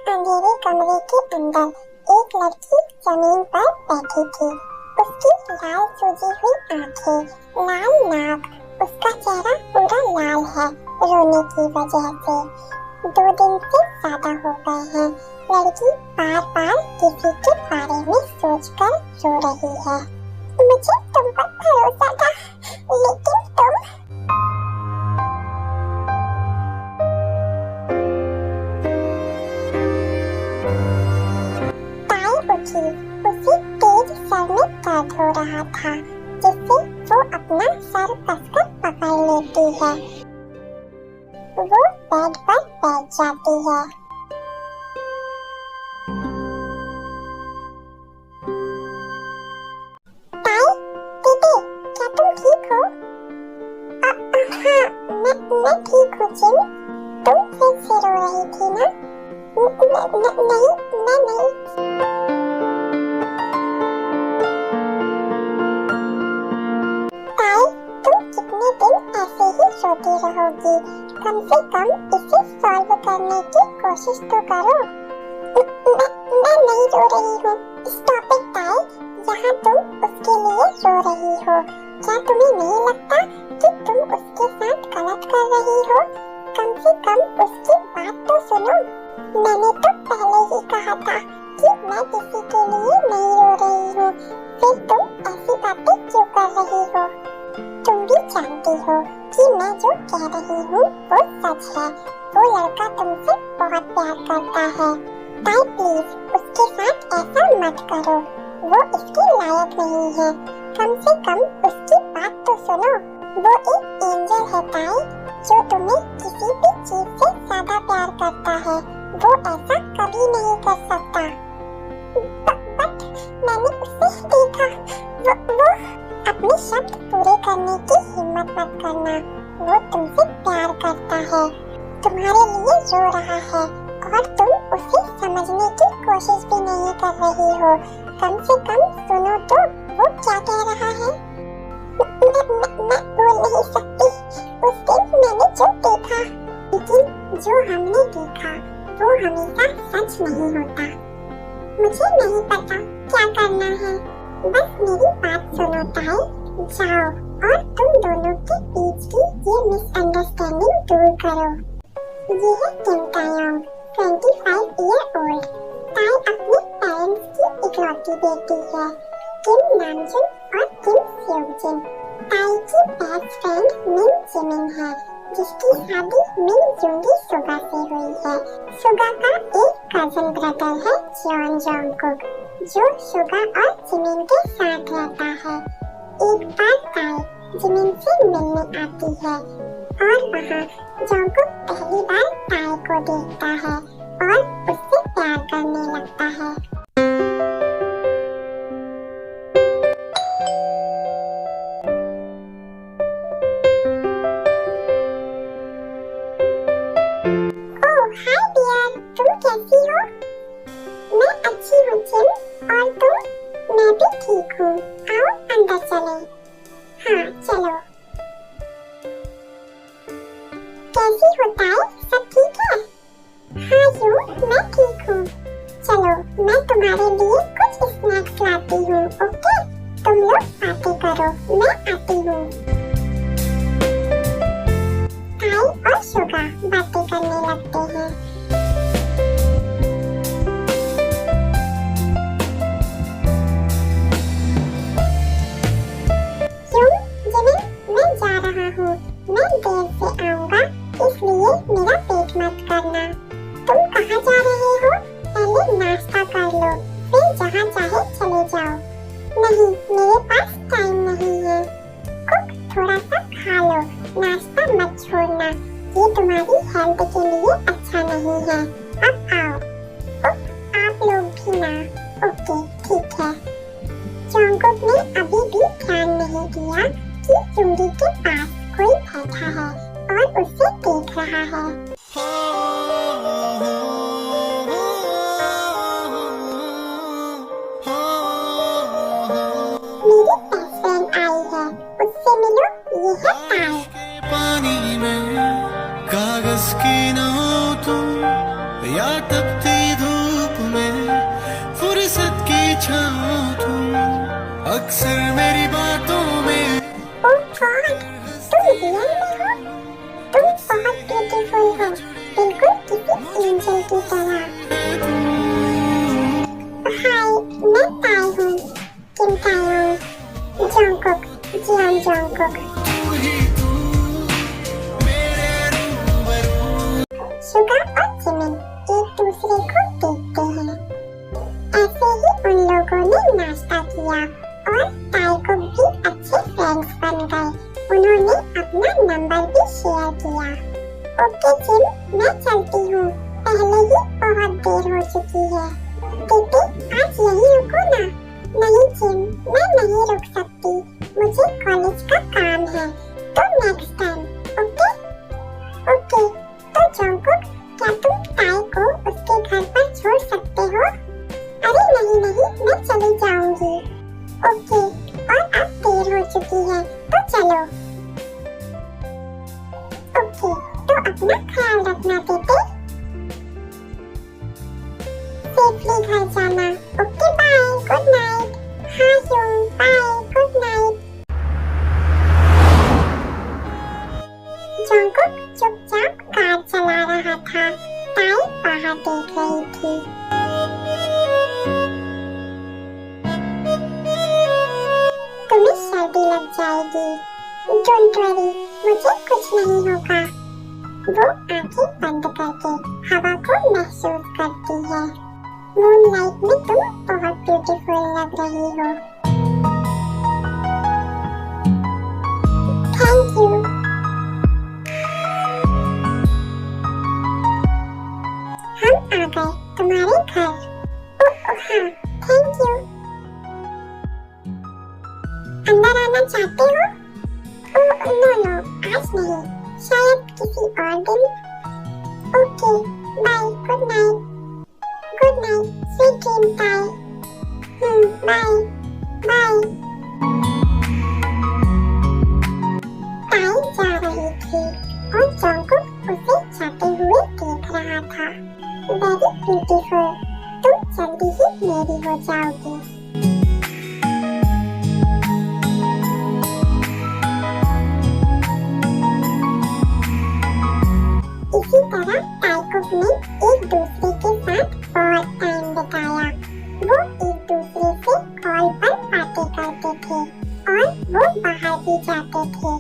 अंधेरे कमरे के अंदर एक लड़की जमीन पर बैठी थी। उसकी लाल सूजी हुई आंखें, लाल नाक, उसका चेहरा पूरा लाल है रोने की वजह से। 2 दिन से ज्यादा हो गए हैं। लड़की बार बार किसी के बारे में सोचकर रो रही है। मुझे तुम पर भरोसा था, लेकिन तुम। उठी, उसे तेज सर में दर्द हो रहा था, जिससे वो अपना सर कसकर पकड़ लेती है। वो बेड पर बैठ जाती है। ताई, दीदी, क्या तुम ठीक हो? हाँ, मैं ठीक हूँ जिम। तुम फिर से रो रही थी ना? नहीं, मैं नहीं। कितने दिन ऐसे ही रोती रहोगी? कम से कम इसे सॉल्व करने की कोशिश तो करो। मैं नहीं रो रही हूँ। स्टॉप इट ताई, यहाँ तुम उसके लिए रो रही हो। क्या तुम्हें नहीं लगता कि तुम उसके साथ गलत कर रही हो? कम से कम उसकी बात तो सुनो। मैंने तो पहले ही कहा था कि मैं किसी के लिए नहीं रो रही हूँ। फिर तुम ऐसी बातें क्यों कर रही हो? तुम भी जानती हो कि मैं जो कह रही हूँ वो सच है। वो लड़का तुमसे बहुत प्यार करता है। ताई प्लीज उसके साथ ऐसा मत करो। वो इसके लायक नहीं है। कम से कम उसकी बात तो सुनो। वो एक एंजल है ताई, जो तुम्हें किसी भी चीज से ज्यादा प्यार करता है। वो ऐसा कभी नहीं कर सकता। बट मैंने उसे देखा। वो अपने शब्द पूरे करने की हिम्मत मत करना। वो तुमसे प्यार करता है, तुम्हारे लिए रो रहा है, और तुम उसे समझने की कोशिश भी नहीं कर रही हो। कम से कम सुनो तो वो क्या कह रहा है। मैं बोल नहीं सकती। उस दिन मैंने जो देखा, लेकिन जो हमने देखा वो हमेशा सच नहीं होता। मुझे नहीं पता क्या करना है। बस मेरी बात सुनो ताई। जाओ और तुम दोनों के बीच की ये मिसअंडरस्टैंडिंग दूर करो। ये है किम तायोंग, 25 ईयर ओल्ड। ताई अपने पेरेंट्स की इकलौती बेटी है। किम नामजुन और किम स्योंगजिन। ताई की बेस्ट फ्रेंड मिन जिमिन है, जिसकी शादी मिन जुंगी सुगा से हुई है। सुगा का एक कजन ब्रदर है जॉन जोंगकुक, जो सुगा और जिमिन के साथ रहता है। एक बार ताई जिमिन से मिलने आती है, और वहाँ जोंगकुक पहली बार ताई को देखता है और उससे प्यार करने लगता है। ओह हाय डियर, तुम कैसी हो? मैं अच्छी हूँ जिम, और तुम? मैं भी ठीक हूँ। आओ अंदर चलें। हाँ चलो। कैसी हो ताई, सब ठीक है? हाँ यूं मैं ठीक हूँ। चलो मैं तुम्हारे लिए कुछ स्नैक्स लाती हूँ, ओके? तुम लोग बातें करो, मैं आती हूँ। ताई और शुगा बातें करने लगते हैं। मैं देर से आऊंगा, इसलिए मेरा पेट मत करना। तुम कहाँ जा रहे हो? पहले नाश्ता कर लो, फिर जहाँ चाहे चले जाओ। नहीं, मेरे पास टाइम नहीं है। कुक, थोड़ा सा खा लो, नाश्ता मत छोड़ना। ये तुम्हारी हेल्थ के लिए अच्छा नहीं है। अब आओ। कुक, आप लोग भी ना। ओके, ठीक है। जोंगकुक ने अभी भी ध्यान नहीं दिया कि जुंगी के पास कोई बैठा है और उसे देख रहा है। मेरी बेस्ट फ्रेंड आई है, उससे मिलो। ये है ताई। पानी में कागज की नोटों या तपती छाओ तुम अक्सर मेरी बातों में। ओह गॉड, तुम रियल में हो? तुम बहुत ब्यूटीफुल हो, बिल्कुल किसी एंजल की तरह। हाय, मैं ताई हूँ, किम तायोंग, जंगकुक, जियोंग जंगकुक। सुगा और जिमिन एक दूसरे को देखते हैं। ऐसे ही उन लोगों ने नाश्ता किया और ताईकुक भी अच्छे फ्रेंड्स बन गए। उन्होंने अपना नंबर भी शेयर किया। ओके जिम, मैं चलती हूँ, पहले ही बहुत देर हो चुकी है। दीदी, आज यहीं रुको ना। नहीं जिम, मैं नहीं रुक सकती, मुझे कॉलेज का काम है, तो नेक्स्ट टाइम। Okay okay. तो जंगकुक, क्या तुम ताई को उसके घर पर छोड़ सकते हो? अरे नहीं नहीं, मैं चली जाऊंगी। ओके, और अब देर हो चुकी है, तो चलो। ओके, तो अपना ख्याल रखना बेटे। सेफली घर जाना। Okay bye, good night. हाँ यूं, बाय, गुड नाइट। जंगकुक चुपचाप कार चला रहा था। ताई बाहर देख रही थी। तुम्हें सर्दी लग जाएगी। डोंट वरी, मुझे कुछ नहीं होगा। वो आंखें बंद करके हवा को महसूस करती है। मूनलाइट में तुम बहुत ब्यूटीफुल लग रही हो। Thank you. हम आ गए तुम्हारे घर। ओह हाँ, थैंक यू। अंदर आना चाहते हो? ओह नो नो, आज नहीं, शायद किसी और दिन। Okay bye, good night. Good night, sweet dream ताई। Bye bye. ताई जा रही थी और जंगकुक उसे जाते हुए देख रहा था। वेरी ब्यूटीफुल, तुम जल्दी ही मेरी हो जाओगी। इसी तरह ताईकुक ने एक दूसरे के साथ बहुत टाइम बिताया। वो एक दूसरे से कॉल पर बातें करते थे और वो बाहर भी जाते थे,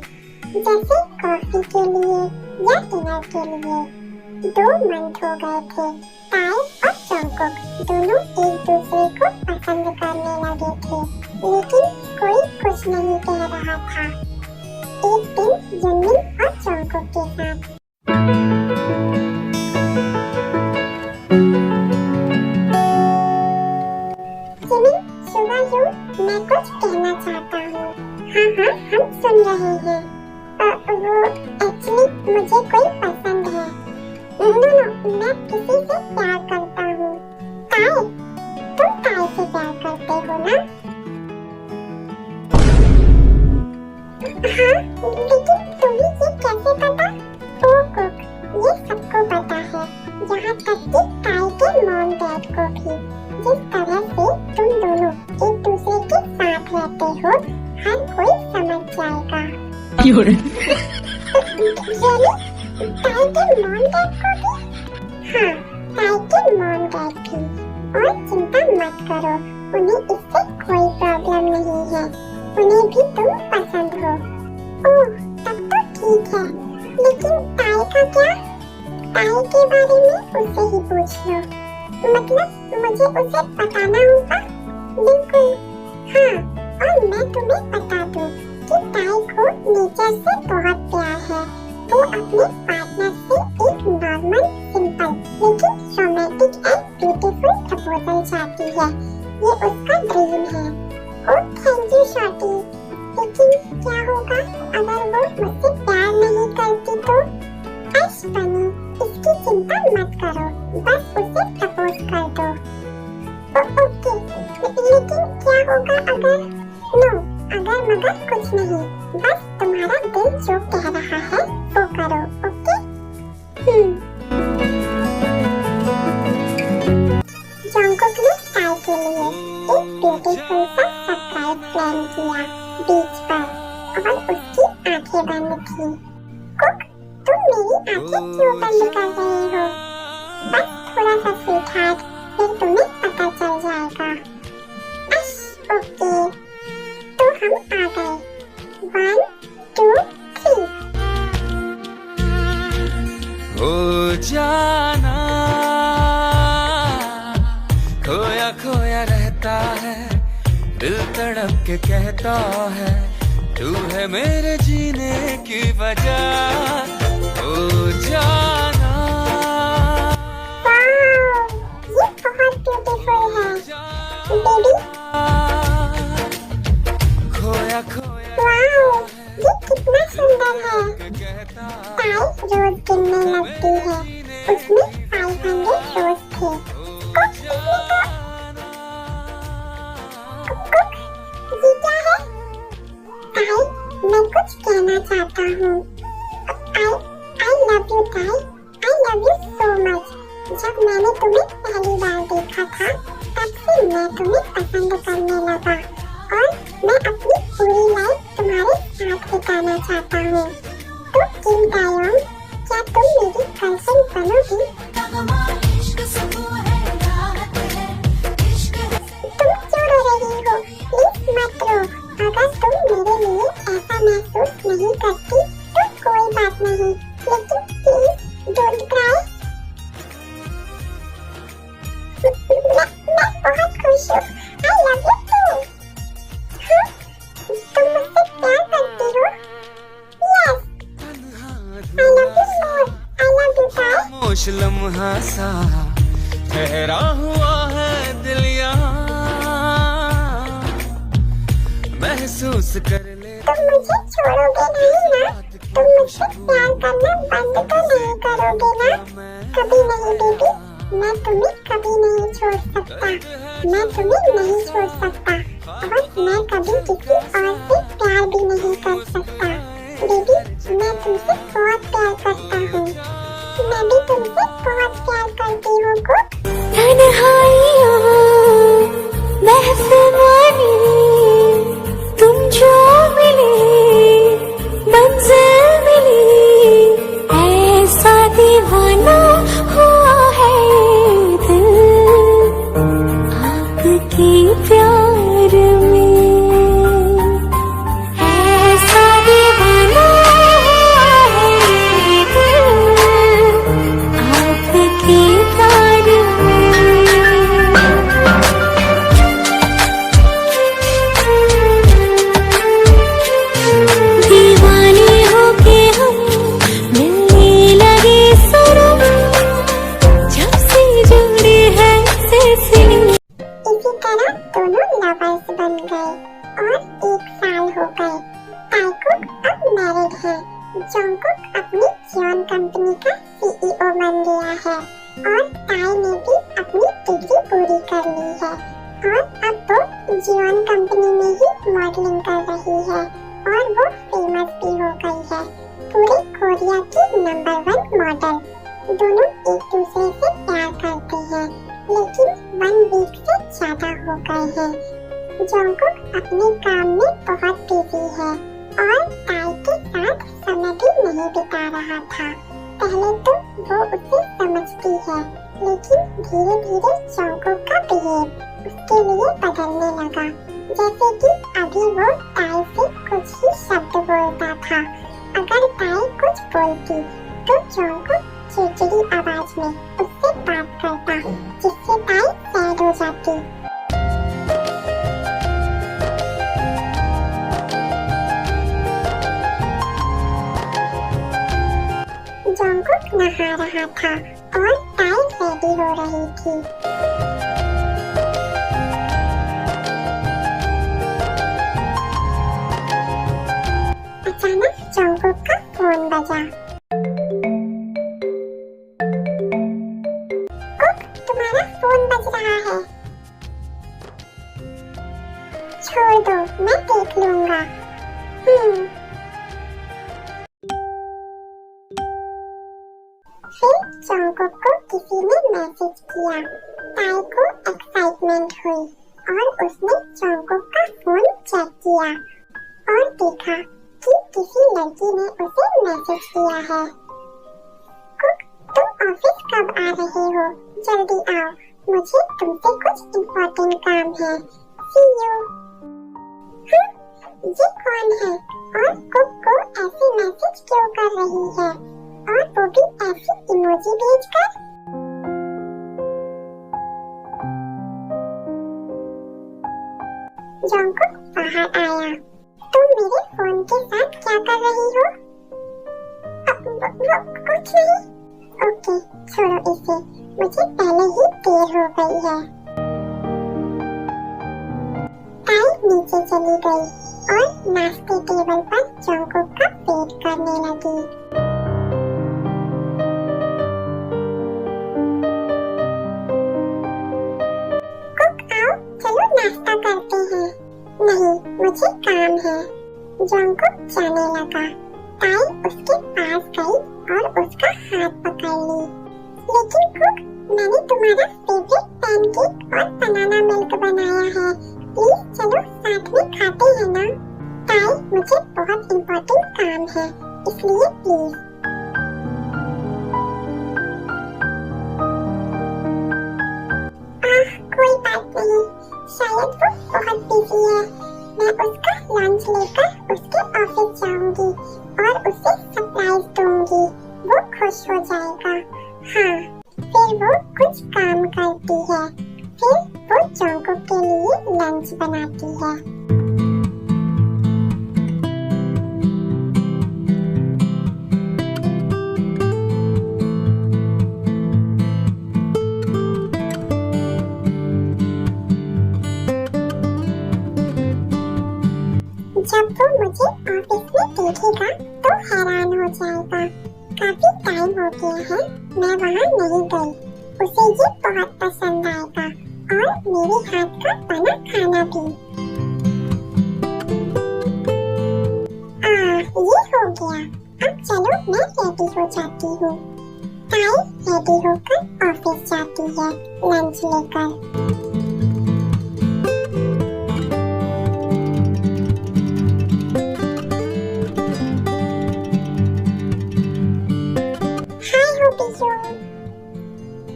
जैसे कॉफी के लिए या डिनर के लिए। 2 मंथ हो गए थे। ताई और जंगकुक दोनों एक दूसरे को पसंद करने लगे थे, लेकिन कोई कुछ नहीं कह रहा था। एक दिन युनमिन और जंगकुक के साथ जिमिन, सुना यूं, मैं कुछ कहना चाहता हूँ। हाँ हाँ, हम सुन रहे हैं। वो एक्चुअली मुझे कोई पसंद है। नो नो, मैं किसी से प्यार करता हूँ। ताई, तुम ताई से प्यार करते हो ना? हाँ, लेकिन तुम्हें ये कैसे पता? ओह कुक, ये सबको पता है, यहाँ तक कि ताई के मॉम डैड को भी। जिस तरह से तुम दोनों एक दूसरे के साथ रहते हो, हर कोई समझ जाएगा। यानी ताई के मॉम डैड को भी? हाँ, ताई के मॉम डैड भी। और चिंता मत करो, उन्हें इससे कोई प्रॉब्लम नहीं है। उन्हें भी तुम पसंद हो। ओह, तब तो ठीक है, लेकिन ताई का क्या? ताई के बारे में उससे ही पूछ लो। मतलब मुझे उसे बताना होगा? बिल्कुल, हाँ। और मैं तुम्हें बता दूं कि ताई को नेचर से बहुत प्यार है। वो अपने पार्टनर से एक नॉर्मल, सिंपल लेकिन रोमांटिक एंड ब्यूटीफुल प्रपोजल चाहती है। ये उसका ड्रीम है। Oh thank you shorty. लेकिन क्या होगा अगर वो मुझसे प्यार नहीं करती तो? ऐश बनी, इसकी चिंता मत करो, बस उसे प्रपोज कर दो। ओके, लेकिन क्या होगा अगर? नो, अगर मगर कुछ नहीं, बस तुम्हारा दिल जो कह रहा है वो करो। ओके? जंगकुक ने ताई के लिए एक ब्यूटीफुल सा सरप्राइज प्लान किया बीच पर और उसकी आंखें बंद थी। कुक, तुम मेरी आंखें क्यों बंद कर रही हो? बस थोड़ा सा स्वीटहार्ट, फिर तुम्हें पता चल जाएगा। अश, ओके, तो हम आ गए। 1 2 3। हो जाना खोया खोया रहता है, दिल तड़प के कहता है तू है मेरे जीने की वजह। हो जाना ये बहुत ब्यूटीफुल है बेबी। खोया खोया वाओ, ये कितना सुंदर है। टाई रोज गिनने लगती है, उसमें 500 रोज थे। कुक, ये क्या है? टाई, मैं कुछ कहना चाहता हूँ। I love you tie, I love you so much। जब मैंने तुम्हें पहली बार देखा था, तब से मैं तुम्हें पसंद करने लगा और मैं अपनी पूरी लाइफ तुम्हारे साथ बिताना चाहता हूँ। तो किम तायोंग, क्या तुम मेरी गर्लफ्रेंड बनोगी? तुम क्यों रो रही हो? प्लीज मत रो। अगर तुम मेरे लिए ऐसा महसूस नहीं करती तो कोई बात नहीं, लेकिन प्लीज डोंट क्राई। मैं बहुत खुश हूँ। I love you too। हाँ, तुम मुझसे प्यार करती हो? Yes, I love you more। I love you tie. खामोश लम्हा सा ठहरा हुआ है दिल यहाँ, महसूस कर ले। तुम मुझे छोड़ोगे नहीं ना? तुम मुझसे प्यार करना बंद तो नहीं करोगे ना? कभी नहीं बेबी, मैं तुम्हें कभी नहीं छोड़ सकता। मैं तुम्हें नहीं छोड़ सकता और मैं कभी किसी और से प्यार भी नहीं कर सकता। बेबी, मैं तुमसे बहुत प्यार करता हूँ। मैं भी तुमसे बहुत प्यार करती हूँ कुक। तन्हाइयों महफिल मानी, तुम जो मिले मंजिल मिली, ऐसा दीवाना हुआ है दिल आपके प्यार में। ऐसा दीवाना हुआ है दिल आपके प्यार में। दीवाने होके हम मिलने लगे सनम, जब से जुड़े हैं सिलसिले। इसी तरह दोनों लवर्स बन गए और 1 साल हो गए। टाइकुक अब मैरिड है। जोंगकुक अपनी जियोन कंपनी का CEO बन गया है और टाई ने भी अपनी डिग्री पूरी कर ली है और अब वो जियोन कंपनी में ही मॉडलिंग कर रही है और वो फेमस भी हो गई है, पूरे कोरिया की नंबर 1 मॉडल। दोनों एक दूसरे से प्यार करते हैं, लेकिन 1 वीक से ज्यादा हो गए हैं। जोंगकुक अपने काम में बहुत बिजी है और टाई के साथ समय भी नहीं बिता रहा था। पहले तो वो उसे समझती है, लेकिन धीरे धीरे जोंगकुक का बिहेव उसके लिए बदलने लगा। जैसे कि अभी वो टाई से कुछ ही शब्द बोलता था। अगर टाई कुछ बोलती तो जोंगकुक चिड़चिड़ी आवाज में उससे बात करता, जिससे टाई सैड हो जाती। जोंगकुक नहा रहा था और टाई रेडी हो रही थी। अचानक जोंगकुक का फोन बजा। कुक, तुम्हारा फोन बज रहा है। छोड़ दो, मैं देख लूंगा। फिर जोंगकुक को किसी ने मैसेज किया। टाई को एक्साइटमेंट हुई और उसने जॉन्गकुक का फोन चेक किया और देखा कि किसी लड़की ने उसे मैसेज किया है। कुक, तुम ऑफिस कब आ रहे हो? जल्दी आओ, मुझे तुमसे कुछ इम्पोर्टेंट काम है। See you। ये कौन है और कुक को ऐसे मैसेज क्यों कर रही है, और वो भी ऐसी इमोजी भेजकर? जॉन्गकुक बाहर आया। तुम मेरे फोन के साथ क्या कर रही हो? कुछ नहीं। ओके, छोड़ो इसे, मुझे पहले ही देर हो गई है। ताई नीचे चली गई और नाश्ते टेबल पर जॉन्गकुक का वेट करने लगी। कुक आओ, चलो नाश्ता करते हैं। नहीं, मुझे काम है। जॉन्गकुक जाने लगा। ताई उसके पास गई और उसका हाथ पकड़ ली। लेकिन कुक, मैंने तुम्हारा फेवरेट पैनकेक और बनाना मिल्क बनाया है, प्लीज चलो साथ में खाते हैं ना। ताई, मुझे बहुत इम्पोर्टेंट काम है, इसलिए प्लीज। कोई बात नहीं, शायद वो बहुत बिजी है। मैं उसका लंच लेकर उसके ऑफिस जाऊंगी और उसे सरप्राइज दूंगी, वो खुश हो जाएगा। हाँ, फिर वो कुछ काम करती है, फिर वो जॉन्गकुक के लिए लंच बनाती है। जब वो मुझे ऑफिस में देखेगा तो हैरान हो जाएगा। काफी टाइम हो गया है मैं वहाँ नहीं गई। उसे ये बहुत पसंद आएगा और मेरे हाथ का बना खाना भी। ये हो गया। अब चलो मैं रेडी हो जाती हूँ। ताई रेडी होकर ऑफिस जाती है लंच लेकर।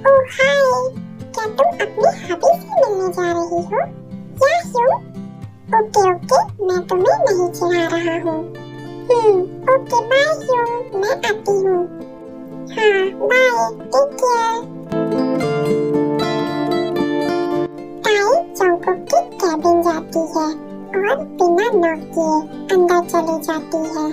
ओह हाय, क्या तुम अपनी हबी से मिलने जा रही हो? या ह्यू? ओके, मैं तुम्हें नहीं चिढ़ा रहा हूँ। ओके बाय ह्यू, मैं आती हूँ। हाँ बाय, टेक केयर। ताई जॉन्गकुक की कैबिन जाती है और बिना नॉक किए अंदर चली जाती है।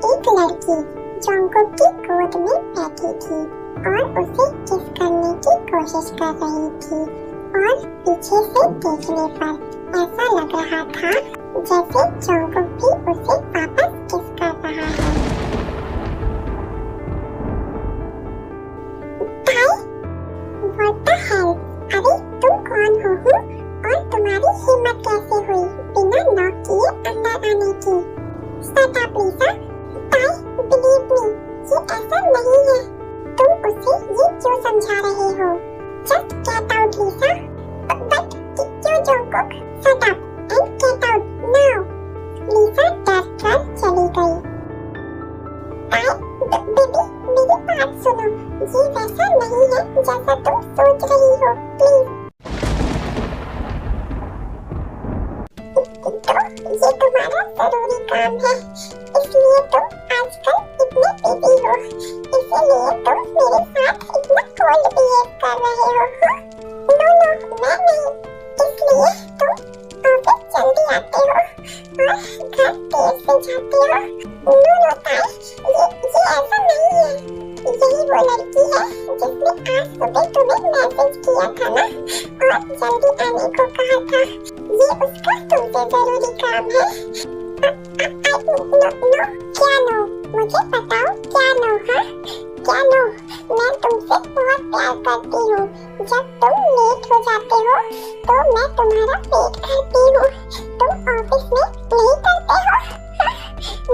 एक लड़की जॉन्गकुक की गोद में बैठी थी और उसे किस करने की कोशिश कर रही थी, और पीछे से देखने पर ऐसा लग रहा था जैसे जॉन्गकुक भी उसे वापस किस कर रहा है। ताई, व्हाट द हेल? अरे तुम कौन हो और तुम्हारी हिम्मत कैसे हुई बिना नॉक किए अंदर आने की? Shut up, Lisa. ताई, believe me, ये ऐसा नहीं है। तुम उसे ये क्यों समझा रहे हो? Just get out, Lisa. But क्यों जॉन्गकुक? Shut up and get out now. Lisa डर कर चली गई। ताई, बेबी, मेरी बात सुनो, ये वैसा नहीं है जैसा तुम सोच रही हो, प्लीज। तो ये तुम्हारा जरूरी काम है, इसलिए तुम आजकल इतने बिजी हो, इसीलिए तुम मेरे साथ इतना कोल्ड बिहेव कर रहे हो। नो, मैं नहीं, इसलिए तुम ऑफिस जल्दी आते हो और घर देर से जाते हो। नो ताई, ये ऐसा नहीं है। यही वो लड़की है जिसने आज सुबह तुम्हें मैसेज किया था ना, और जल्दी आने को कहा था। ये उसका तुमसे जरूरी काम है। नो, क्या नो? मुझे बताओ क्या नो? हाँ, क्या नो? मैं तुमसे बहुत प्यार करती हूँ। जब तुम लेट हो जाते हो तो मैं तुम्हारा वेट करती हूँ। तुम ऑफिस में नहीं करते हो,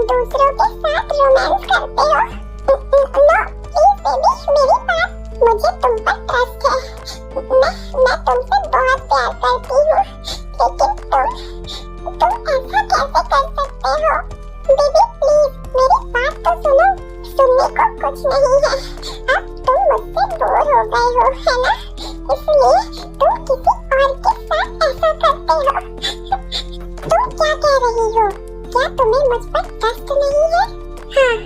दूसरों के साथ रोमांस करते हो। ऐसा कैसे कर सकते हो? बेबी प्लीज मेरी बात तो सुनो। सुनने को कुछ नहीं है। अब तुम मुझसे बोर हो गए हो है ना, इसलिए तुम किसी और के साथ ऐसा करते हो। तुम क्या कह रही हो? क्या तुम्हें मुझ पर ट्रस्ट नहीं है? हाँ,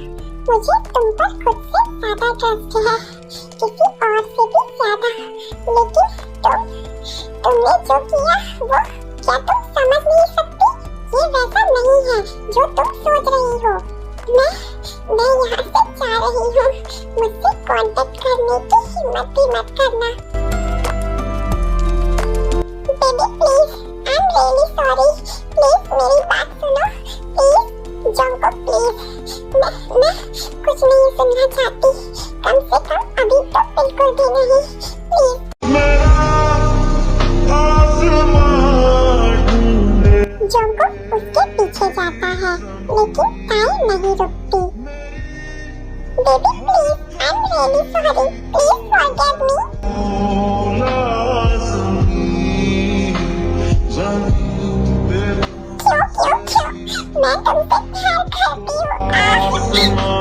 मुझे तुम पर खुद से ज्यादा ट्रस्ट है, किसी और से भी ज्यादा। लेकिन तुमने जो किया वो क्या तुम समझ नहीं सकती? ये वैसा नहीं है जो तुम सोच रही हो। मैं यहाँ से जा रही हूँ। मुझसे कांटेक्ट करने की हिम्मत भी मत करना। Baby please, I am really sorry. Please मेरी बात सुनो। प्लीज जंगकुक प्लीज, मैं कुछ नहीं सुनना चाहती। कम से कम अभी तो बिल्कुल भी नहीं। प्लीज। जंगकुक उसके पीछे जाता है, लेकिन ताई नहीं रुकती। Baby please, I am really sorry. Please forgive me. क्यों? मैं तुमसे प्यार करती हूँ।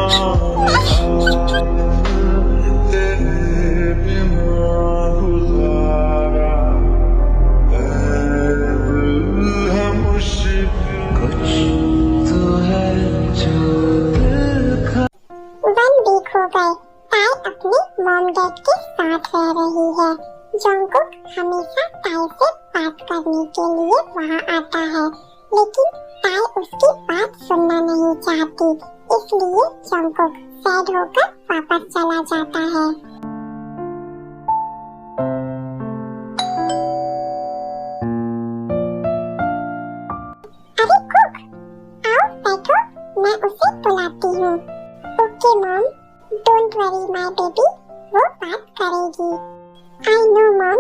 हो गए। ताई अपनी मॉम डैड के साथ रह रही है। जंगकुक हमेशा ताई से बात करने के लिए वहाँ आता है, लेकिन ताई उसकी बात सुनना नहीं चाहती, इसलिए जंगकुक सैड होकर वापस चला जाता है। अरे कुक, आओ बैठो, मैं उसे बुलाती हूँ। Okay mom, don't worry my baby, वो बात करेगी। आई नो मॉम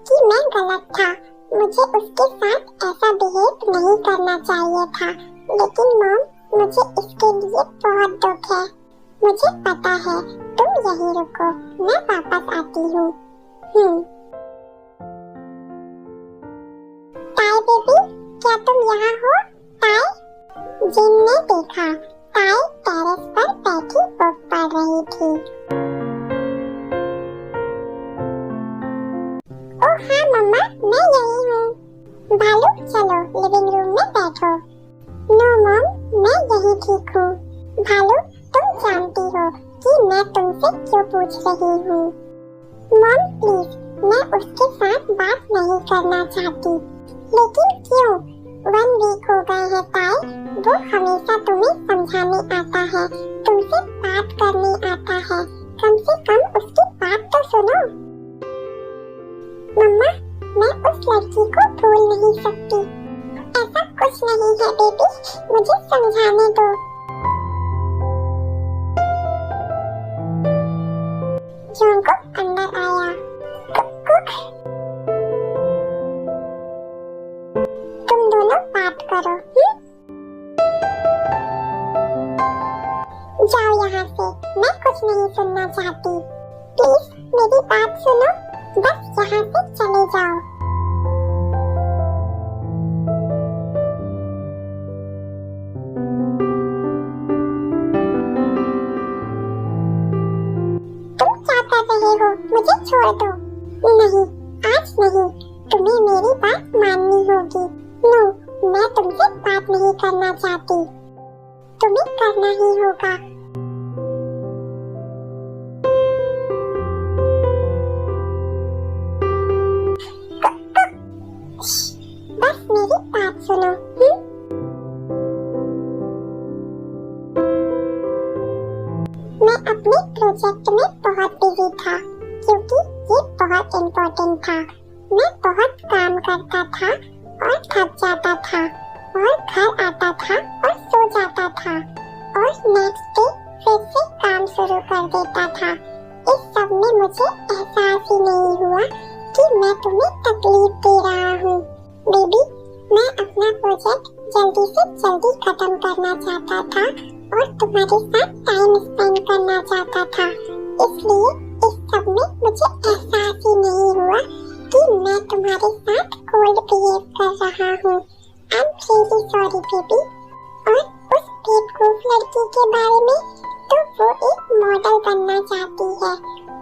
कि मैं गलत था, मुझे उसके साथ ऐसा बिहेव नहीं करना चाहिए था, लेकिन मॉम मुझे इसके लिए बहुत दुख है। मुझे पता है, तुम यहीं रुको, मैं वापस आती हूँ। ताई बेबी, क्या तुम यहाँ हो? ताई? जिन ने देखा, ताई टेरेस पर बैठी बुक पढ़ रही थी। ओह हाँ मम्मा, मैं यही हूँ। भालू चलो लिविंग रूम में बैठो। नो मॉम, मैं यही ठीक हूँ। भालू, तुम जानती हो कि मैं तुमसे क्यों पूछ रही हूँ। मॉम प्लीज, मैं उसके साथ बात नहीं करना चाहती। लेकिन क्यों? 1 वीक हो गए हैं ताई, वो हमेशा तुम्हें समझाने आता है, तुमसे बात करने आता है, कम से कम उसकी बात तो सुनो। मम्मा, मैं उस लड़की को भूल नहीं सकती। ऐसा कुछ नहीं है बेबी, मुझे समझाने दो। जंगकुक अंदर आया। कुक, तुम दोनों बात करो। जाओ यहाँ से, मैं कुछ नहीं सुनना चाहती। प्लीज मेरी बात सुनो, बस यहाँ से चले जाओ। तुम क्या कर रहे हो? मुझे छोड़ दो। नहीं, आज नहीं, तुम्हें मेरी बात माननी होगी। नो, मैं तुमसे बात नहीं करना चाहती, तुम्हें करना ही होगा। बस मेरी बात सुनो। मैं अपने प्रोजेक्ट में बहुत बिजी था, क्योंकि ये बहुत इम्पोर्टेंट था। मैं बहुत काम करता था और थक जाता था, और घर आता था और सो जाता था, और नेक्स्ट डे फिर से काम शुरू कर देता था। इस सब में मुझे एहसास ही नहीं हुआ कि मैं तुम्हें तकलीफ दे रहा हूँ। बेबी, मैं अपना प्रोजेक्ट जल्दी से जल्दी खत्म करना चाहता था और तुम्हारे साथ टाइम स्पेंड करना चाहता था, इसलिए इस सब में मुझे एहसास ही नहीं हुआ कि मैं तुम्हारे साथ कोल्ड बिहेव कर रहा हूँ। I am really sorry baby. और उस बेवकूफ लड़की के बारे में, तो वो एक मॉडल बनना चाहती है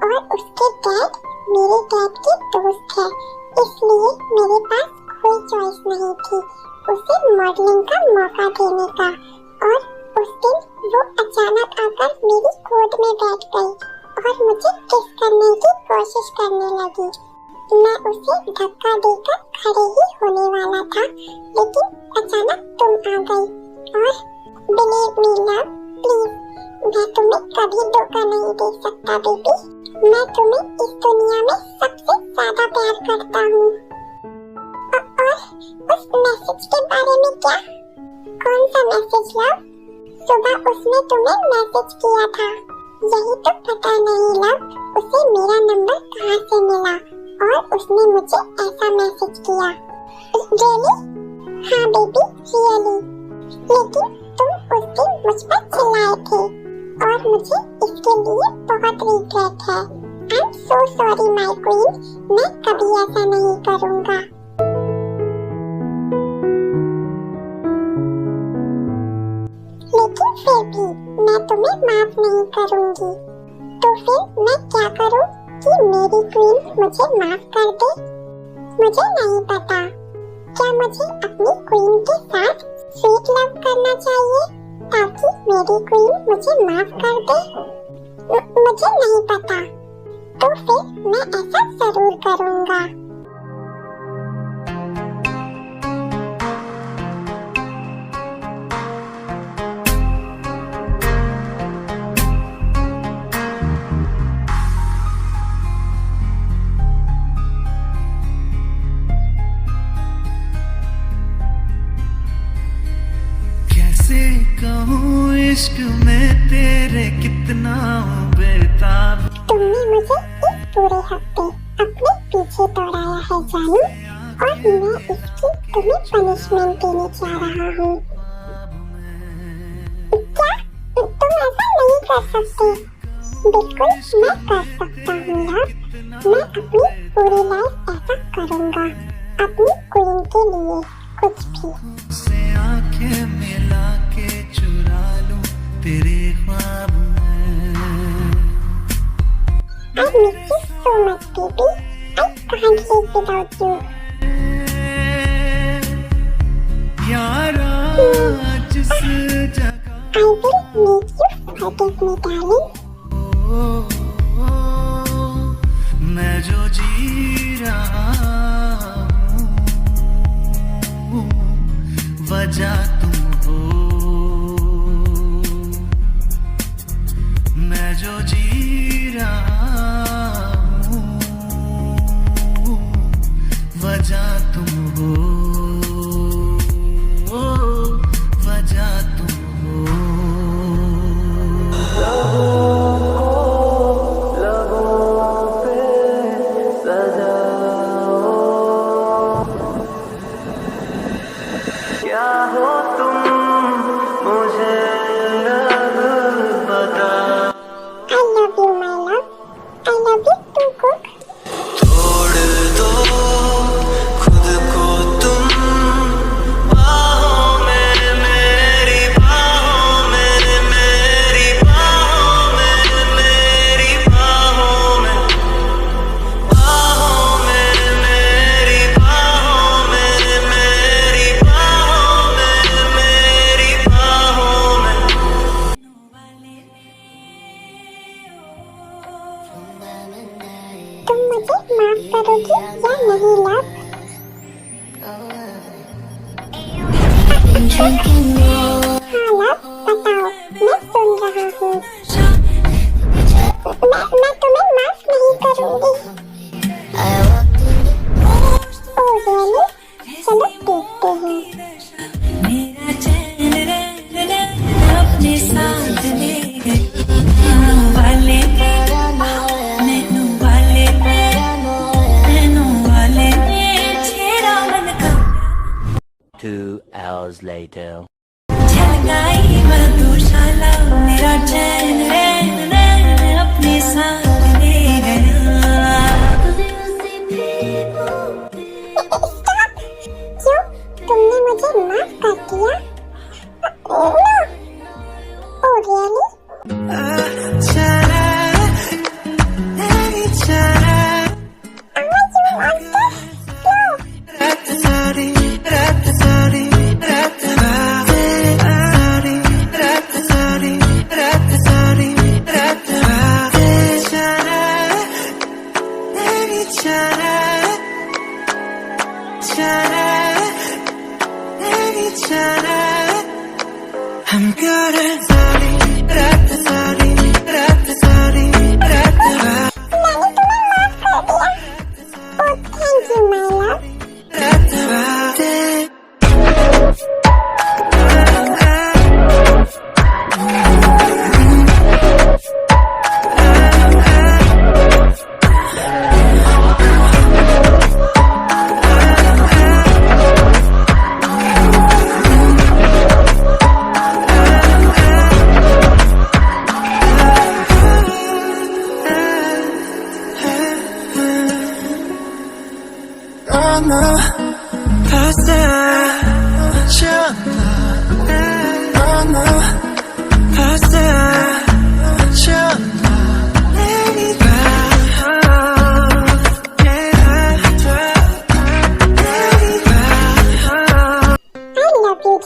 और उसके डैड मेरे डैड के दोस्त है, इसलिए मेरे पास कोई चॉइस नहीं थी उसे मॉडलिंग का मौका देने का। और उस दिन वो अचानक आकर मेरी गोद में बैठ गई और मुझे किस करने की कोशिश करने लगी। मैं उसे धक्का देकर खड़े ही होने वाला था, लेकिन अचानक तुम आ गई और बिलीव मी लव, प्लीज, मैं तुम्हें कभी धोखा नहीं दे सकता बेबी। मैं तुम्हें इस दुनिया में सबसे ज्यादा प्यार करता हूँ। और उस मैसेज के बारे में क्या? कौन सा मैसेज लव? सुबह उसने तुम्हें मैसेज किया था, यही तो पता नहीं लव उसे मेरा नंबर कहाँ से मिला और उसने मुझे ऐसा मैसेज किया। रियली? हाँ बेबी, रियली। लेकिन तुम उस दिन मुझ पर चिल्लाए थे और मुझे इसके लिए बहुत रिग्रेट है। I am so sorry my queen, मैं कभी ऐसा नहीं करूँगा। लेकिन फिर भी मैं तुम्हें माफ नहीं करूँगी। तो फिर मैं क्या करूँ कि मेरी क्वीन मुझे माफ कर दे? मुझे नहीं पता। क्या मुझे अपनी क्वीन के साथ स्वीट लव करना चाहिए ताकि मेरी क्वीन मुझे माफ कर दे? मुझे नहीं पता। तो फिर मैं ऐसा जरूर करूँगा। कहूँ इश्क में तेरे कितना बेताब। तुमने मुझे इस पूरे हफ्ते अपने पीछे दौड़ाया है जानू, और मैं इसकी तुम्हें पनिशमेंट देने जा रहा हूँ। क्या तुम ऐसा नहीं कर सकते? बिल्कुल मैं कर सकता हूँ यार। मैं अपनी पूरी लाइफ ऐसा करूँगा, अपनी क्वीन के लिए कुछ भी। से आंखें मिला के चुरा लूं तेरे ख्वाब में। I miss you so much baby, I can't live without you। यारा जिस जगह I will need you, forgive me darling। मैं जो जी रहा हूँ वजह तुम हो। मैं जो जी रहा हूँ वजह तुम हो, वजह तुम हो। क्या हो तुम मुझे बता। I love you my love, I love you too cook। छोड़ दो खुद को तुम बाहों में, मेरी बाहों में, मेरी बाहों में, मेरी बाहों में, बाहों में, मेरी बाहों में, मेरी बाहों में, मेरी बाहों में। तुम मुझे माफ करोगी या नहीं लव? हाँ लव, बताओ, मैं सुन रहा हूँ। मैं तुम्हें माफ नहीं करूँगी। Oh really? चलो देखते हैं। मेरा चैन रैन रैन अपने साथ ले गए वाले नैनू वाले नैनू वाले ने छेड़ा मन का 2 hours later. छलकाई मधुशाला मेरा चैन रैन रैन अपने साथ ले गया। मुझे माफ कर दिया? नो। Oh really? आवाज यू मॉन्स्टर? स्लो। हम प्यारे सारी रात सारी रात सारी रात मैंने तुम्हें माफ कर दिया। ओह थैंक यू माय लव। रात बातें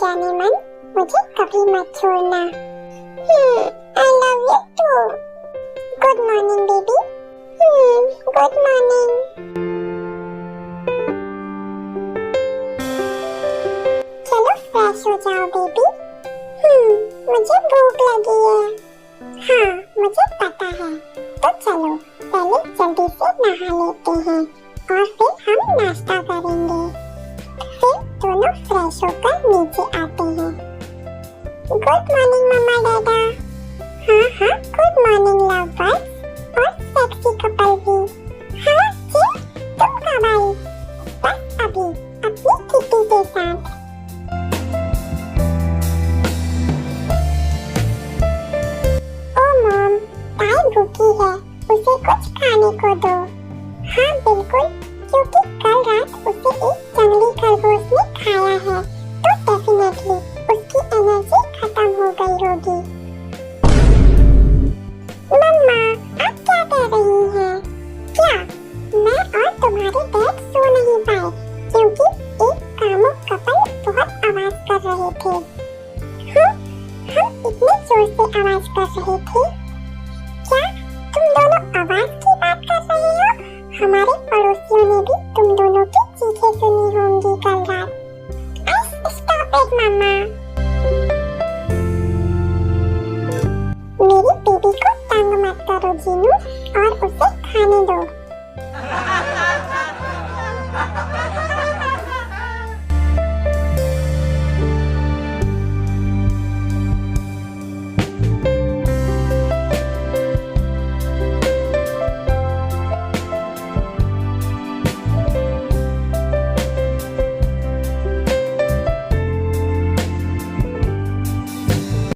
जाने मन, मुझे कभी मत छोड़ना। I love you too. Good morning baby. Good morning. चलो फ्रेश हो जाओ बेबी। मुझे भूख लगी है। हाँ मुझे पता है। तो चलो पहले जल्दी से नहा लेते हैं और फिर हम नाश्ता करेंगे। फिर दोनों फ्रेश होकर नीचे आते हैं। गुड मॉर्निंग मम्मा डैडा। हाँ गुड मॉर्निंग लव बर्ड्स और सेक्सी कपल भी। हाँ जी तुम कब आई? बस अभी अपनी किटी के साथ। ओ मॉम ताई भूखी है, उसे कुछ खाने को दो। हाँ बिल्कुल, क्योंकि कल रात उसे एक जंगली खरगोश ने खाया है, तो डेफिनेटली उसकी एनर्जी खत्म हो गई होगी। मम्मा आप क्या कह रही हैं? क्या मैं और तुम्हारे डैड सो नहीं पाए क्योंकि एक कामुक कपल बहुत आवाज कर रहे थे। हम इतने जोर से आवाज कर रहे थे